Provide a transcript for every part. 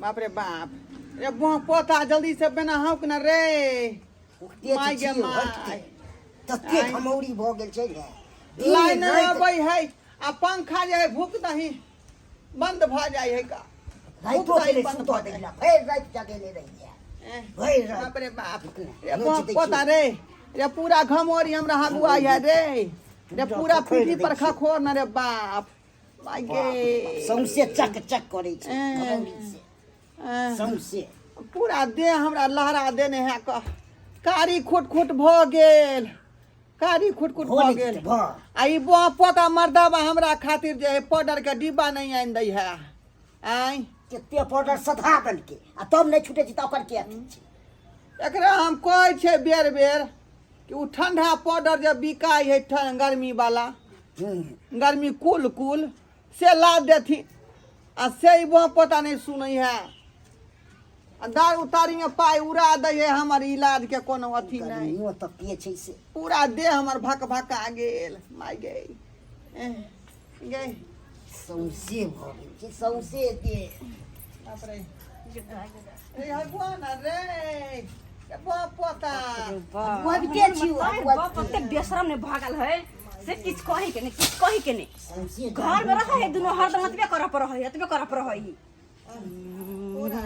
बाप रे बाप रे बुआ पोता जल्दी से बना हक न रे माय गे माय तते खमौरी भ गेल छै रे लाइन अबै है आ पंखा जे है भूक दही बंद भ जाय है का राइतो के सुतो देला फेर रात जगेले रहिए भई रात बाप रे बाप रे बुआ पोता रे रे पूरा घमोरी हमरा हगुआ है रे रे पूरा पीठी पर खखोर न रे बाप माय गे सौंसे चक चक करे छै खमौरी से सौंसे पूरा देह हमरा लहरा देने है कारी खुट खुट भ गेल कारी खुट खुट भ गेल आ ई बुआ पोता मर्दाबा हमरा खातिर जे पाउडर के डिब्बा नहीं आइन दै है आई केते पाउडर सधा दन के आ तब नहीं छूटे छी त ओकर के छै एकरा हम कहै छै बेर बेर कि उ ठंडा पाउडर जे बिकाय है गर्मी वाला गर्मी कुल कुल से ला देथी आ से ई बुआ पोता नहीं सुनै है दारू तारी में पाई उड़ा दे है हमर इलाज के कोनो अथी नहीं यो त पिए छै से पूरा देह हमर भक भका गेल माय गे गे सौंसे भ गेल छै सौंसे दे बाप रे रे भगवान रे बुआ पोता बुआ बिते छी बुआ कते बेशरम ने भागल है से किछ कहि के ने सौंसे घर में रह है दुनो हरदम अतबे कर पर है पूरा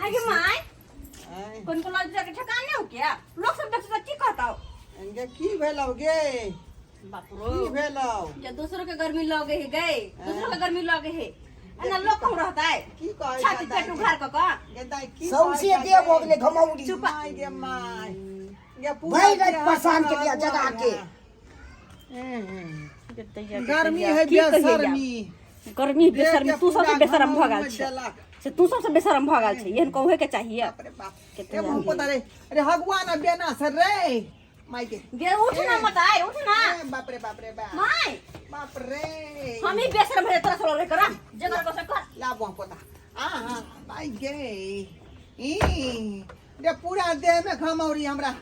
आगे माय कोन को लज के ठकाने हो क्या लोग सब देख की कहता हो गे की भेलौ गे बाप रो की भेलौ या दूसरों के गर्मी लगे है गए दूसरों के गर्मी लगे है एना लोग कम रहता है की कहै छाती पेट उघार क गे दाई की सौंसे दे भ गेले घमौरी चुप माय गे माय गे पूरा भाई रात परेशान के लिया जगा के गर्मी है बेशर्मी गर्मी बेशर्मी तू सब बेशरम भगल छ से तू सब बेशरम भगल छ एहन कहै के चाहिए बाप रे बाप के मुंह पोता रे अरे भगवान बेना सर रे माय के गे उठ ना मत आए उठ ना बाप रे बाप माय बाप रे हम ही बेशरम है तोरा सब रे करा जगर को से कर ला बुआ पोता हां माय गे ई रे पूरा देह में घमौरी हमरा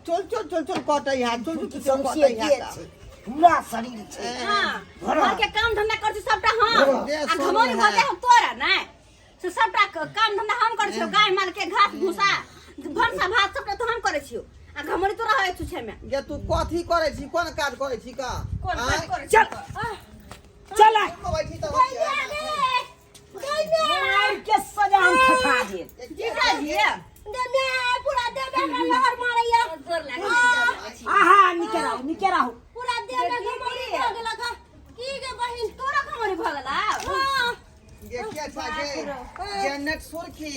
चल कटै है चल सौंसे दे छै पूरा शरीर छै हां घर के काम धंधा कर छी सबटा हां आ घमौरी भगे हम तोरा ना से सबटा काम धंधा हम कर छियो गाय माल के घास भूसा भरसा भात सबटा तो हम करे छियो आ घमौरी तोरा है छुछे में गे तू कथी करे छी कोन काज करे छी का कोन काज करे चल आ बैठी तो मार के सजा हम ठठा दे जीजा जी दे पूरा दे में लहर मारैया जोर लागे आहा निकेराहु पूरा दे में घमौरी हो गेला का की गे बहिन तोरा घमौरी भ गेला हां ये क्या था गे नेट सुरखी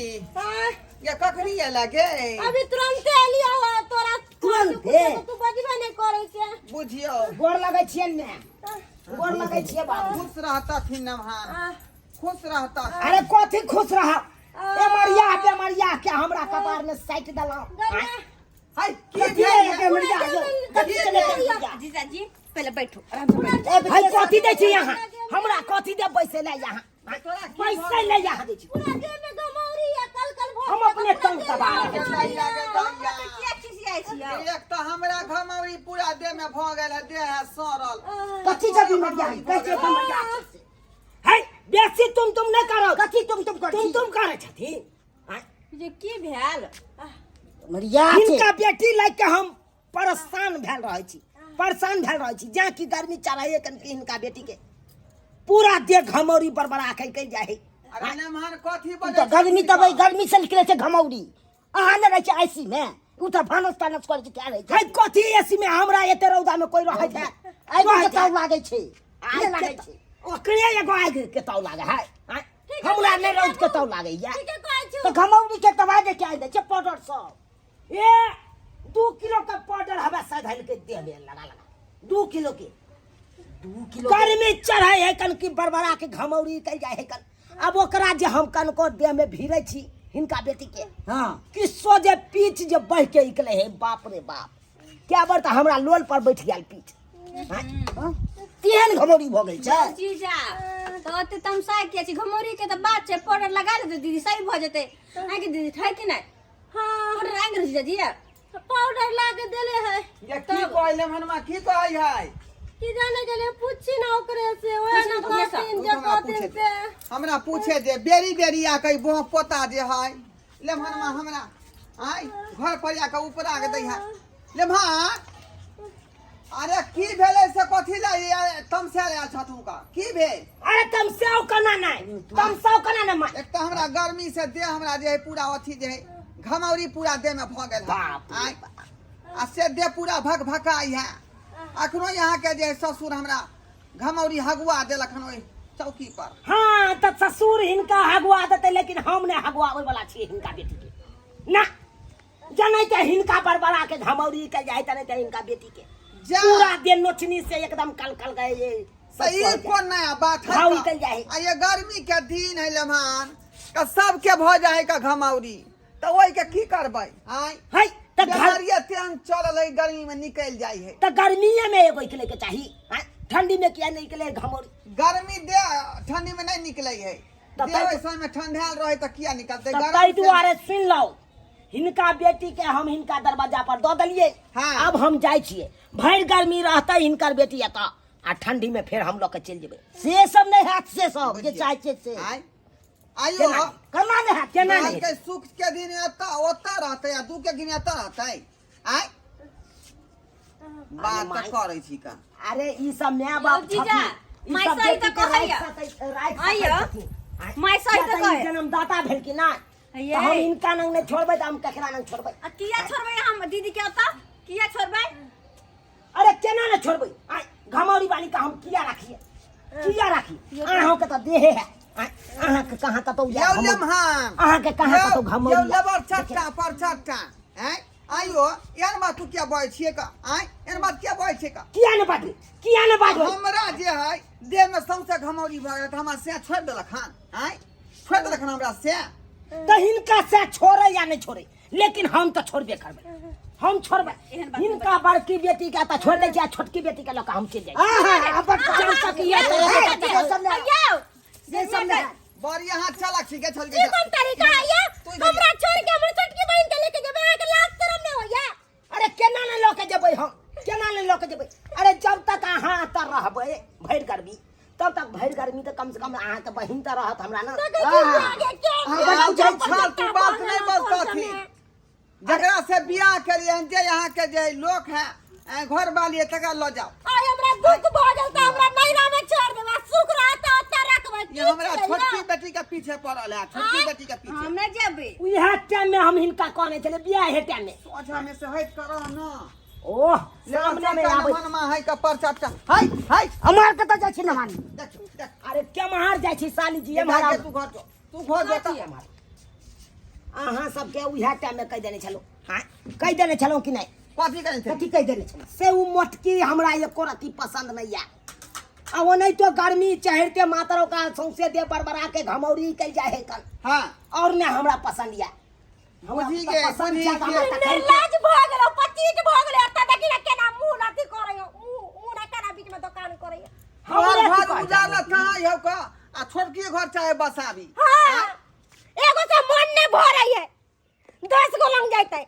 ये कखनी आला गे अभी तुरंत लिया हुआ तोरा तुरंत तू बजबे नहीं करे के बुझियो गोर लगै छियै ने गोर लगै छियै बाबू खुश रहता थी नमहान खुश रहता अरे कथी खुश रह बेमरिया के हमरा कपार में साइट दला हाय कथी के मरिया कथी के लेके जीजा जी पहले बैठो आराम से बैठो भाई कथी दे छी यहां हमरा कथी दे बैसे ले यहां पैसे ले यहां दे छी पूरा देह में घमौरी या कल हम अपने तंग तबाह क्या चीज आई छी एक तो हमरा घमौरी पूरा देह में भ गेल है देह है सड़ल कथी जब मरिया कैसे मरिया है बेसी तुम नहीं करो कथी तुम कर तुम करे छथि जे की भेल मरिया इनका बेटी लाग के हम परेशान भेल रहै छी जा की गर्मी चढ़ाइए कन की इनका बेटी के पूरा देह घमौरी बरबरा के जाय है अरे नमहान कथी तो बजे गर्मी तब गर्मी से निकले छै घमौरी अहाँ ने रहे छै आईसी में उ त भानस तानस करे छै क्या रहे छै कथी एसी में हमरा एते रौदा में कोई रहै छै आइ के ताव लागे छै आइ लागे छै ओकरे एगो आइ के ताव लागे है हमरा ने रौद के ताव लागे या तो घमौरी के दवा दे के आइ दे छै पाउडर सब ए 2 किलो का पाउडर हवा साधल के दे में लगा 2 किलो के 2 किलो गर्मी चढ़ाई है कन की बरबरा के घमौरी कल जाय है कन अब ओकरा जे हम कन को देह में भीरे छी हिनका बेटी के हां किसो जे पीछ जे बह के निकले है बाप रे बाप क्या बार त हमरा लोल पर बैठ गेल पीछ हां तेहन घमौरी भ गेल छै जीजा तो अते तमसा के छी घमौरी के त बात छै पाउडर लगा ले दीदी सही भ जते आ के दीदी ठाई कि नहीं हां पाउडर आ गेल जीजा जी पाउडर ला के देले है ये की कहले मनमा की कहै है कि जाने के लिए पूछी ना ओकरे से ओए ना कहतीन जे कहतीन से हमरा पूछे जे बेरी बेरी आ कई बो पोता जे है लेमहनमा हमरा आई घर पर आके ऊपर आके दै है लेमहन अरे की भेले से कथी ला तमसे आयल छथु का की भेल अरे तुम सेव कना नहीं तुम सेव कना नहीं मार एक तो हमरा गर्मी से देह हमरा जे है पूरा अथी जे है घमौरी पूरा देह में भ गेल बाप रे आई आ से देह पूरा भक भकाई है अखनो यहाँ के जे ससुर हमरा घमौरी हगुआ देलखन ओइ चौकी पर हाँ तो ससुर हिनका हगुआ देते लेकिन हम ने हगुआवे वाला छी हिनका बेटी के ना जनै ते हिनका बरबरा के घमौरी के जाय तने ते हिनका बेटी के जा पूरा दिन नोचनी से एकदम कल कल गए ये सही कोन नया बात है घाव निकल जाए आ ये गर्मी के दिन है लेमहन का सबके भ जाए का घमौरी तो ओइ के की करबै आई है तो घर बेमारिया तेन चलल है गर्मी में निकल जाई है तो गर्मीए में एगो निकले के चाहिए हैं? ठंडी में क्या निकले घमौरी गर्मी दे ठंडी में नहीं निकले है तो दे कई- वैसा में ठंडाल रहे तो किया निकलते तो गर्मी कई से- दुआरे सुन लो हिनका बेटी के हम हिनका दरवाजा पर दो दलिए हाँ। अब हम जाय छिए भर गर्मी रहता हिनकर बेटी आता आ ठंडी में फिर हम लोग के चल जेबे से सब नहीं हाथ से सब जे चाहे छे से आई आइयो केना करना नहीं हाथ केना आज नहीं के सुख के दिन ओता रहते या दू के दिन एता रहते आई बात माय- तो करे छी का अरे ई सब नया बाप जीजा, छथिन। ई माय सब सही बेटी तो के कहैया। राइट आइयो। माय सही तो कहे। जन्मदाता भेल कि ना ये। तो हम इनका नंग नहीं छोड़बे तो हम ककरा नंग छोड़बे आ किया छोड़बै हम दीदी के ओता किया छोड़बै अरे केना न छोड़बे आय घमौरी वाली का हम किया राखिए अहाँ के तो देहे है अहाँ के कहां तो यो लेमहन अहाँ के कहां तो घमौरी यो लेबर छट्टा पर छट्टा हैं आइयो यार बात तू क्या बोल छिए का आई यार बात क्या बोल छिए का किया न बाजो हमरा जे है देह में सौंसे घमौरी भ गेल त हमरा से छोड़ देलखन आई छोड़ देलखन हमरा से तो हिनका से छोड़े या नहीं छोड़े लेकिन हम तो छोड़बे करबे हम छोड़बे एहन बात हिनका बड़की बेटी के तो छोड़ दे जा छोटकी बेटी के लोग हम चल जाए अपन चल तक ये तो सब ने यो ये सब ने बड़ी यहाँ चलक ठीक है चल ई कोन तरीका है ये तू इधर हमरा छोड़ के हमर छोटकी बहन के लेके जेबै अहाँ के लाज शरम नहीं होया अरे केना न लोके जेबै हम केना न लोके जेबै अरे जब तक अहाँ त रहबै भैर गर्मी तब तक भैर गर्मी तो कम से कम अहाँ के बहिन त रहत हमरा ना तू बात नहीं बस थी जकरा से बियाह करिए जे यहाँ के जे लोग है घर वाली तक लो जाओ आय हमरा दुख भ गेल त हमरा नैरा में छोड़ देबा सुख रहता ओता रखबै ये हमरा छोटकी बेटी के पीछे पड़ल है छोटकी बेटी के पीछे हम नहीं जेबै उहे टाइम में हम हिनका कहने चले बियाह हे टाइम में सोझा में से हट करो ना ओह सामने में आबै मन में है का परचट्टा हाय हाय हमार के तो जाय छी नहानी देख देख अरे क्या महार जाय छी साली जी ये हमारा भाग के तू घर जो जाती हमार अहाँ सबके उहे टाइम में कह देने छलो हां कह देने छलो कि नहीं कथी करे थे कथी कह देने छलो से उ मोटकी हमरा एको रति पसंद नहीं है आ वो नहीं तो गर्मी चढ़ते मातरों का सौंसे दे बरबरा के घमौरी कल जाए है कल हां और ने हमरा पसंद या हमरा बुझी तो गे, पसंद बुझी छै गे। हमरा त कहि- लाज भ गेल पचीज भ गेल ओता देखि ना केना मुंह नथी करैयो मुंह ना केना बीच में दुकान करैयो हमरे घर की कहै उजाला छै? कहाँ है का आ छोटकी घर चाहे बसावी हां एगो से मन नहीं भरई है 10 गो लंग जाइते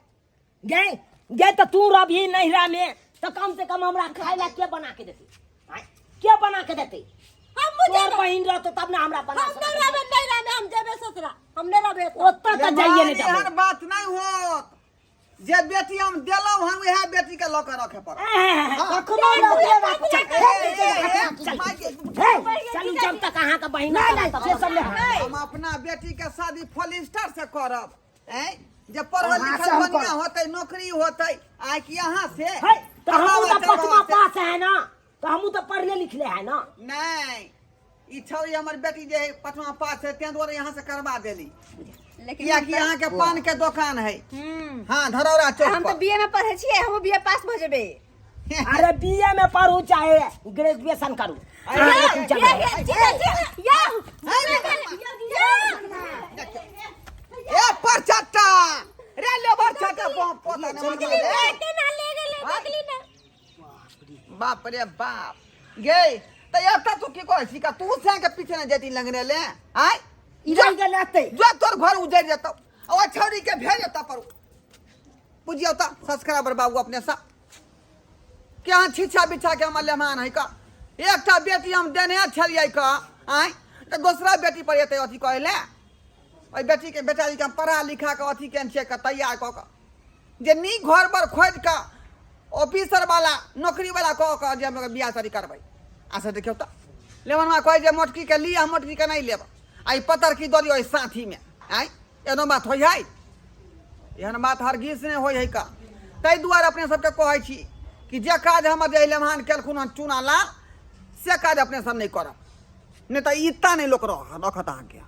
गे तो तू रभी नहिरा में तो कम से कम हमरा खाए ला के बना के देती आय, के बना के देती हम मुझे तोर बहिन रहतो तब ना हमरा बना हम नहीं रहबे नहीं रहबे हम जेबे ससुरा हम नहीं रहबे ओत्ता तो जाइए नहीं हर देबो बात नहीं होत जे बेटी हम देलौ हम वह बेटी के लक रखे पर कखनो लगे बात चल चलू जब तक अहाँ का बहिन से सब ले हम अपना बेटी के शादी फॉलिस्टर से करब हैं जे पढ़ल हाँ, लिखल से हम बढ़िया करब। होतै नौकरी होतै आ कि यहाँ से है तो हम तो कमावा पचमा चढ़ावा पास है ना तो हम तो पढ़ले लिखले है ना से। नहीं ई छौरी हमर बेटी जे है पचमा पास है तें दुआरे यहाँ से करवा देली लेकिन किया कि यहाँ के पान के दुकान है हाँ धरौरा चौक हम तो पर बीए में पढ़े छिए हम बीए पास भ जेबे अरे बीए में पढ़ू चाहे ग्रेजुएशन करू ए परचट्टा रे ले परचट्टा पोता ने बाप रे बाप गे त एता तू की कहै छी का तू से के पीछे न जेती लगने ले आय इधर के लाते जो तोर घर उजड़ जतौ ओ छौरी के भेज जता पर बुझियो त सब्सक्राइबर बाबू अपने सा क्या छिछा बिछा के हमर लेमान है का एकटा बेटी हम देने छलिए का आय तो दूसरा बेटी पर एते अथी कहले ओई बेटी के बेचारी के पढ़ा लिखा के अथी केन छे के तैयार क के जे नी घर पर खोज के ऑफिसर वाला नौकरी वाला क के जे हम बियाह शादी करबै आ से देखियो त लेवन में कहे जे मोटकी के लिए मोटकी के नहीं लेब आई पतर की दरियो साथी में आय एनो बात होय है एहन बात हरगिज ने होय है का तै दुआरे अपने सबके कहै छी कि जे काज हमर जे लेमान केलखुन हन चुना लाल से काज अपने सब नहीं करब नहीं तो इतना नहीं लोग रखत अहाँके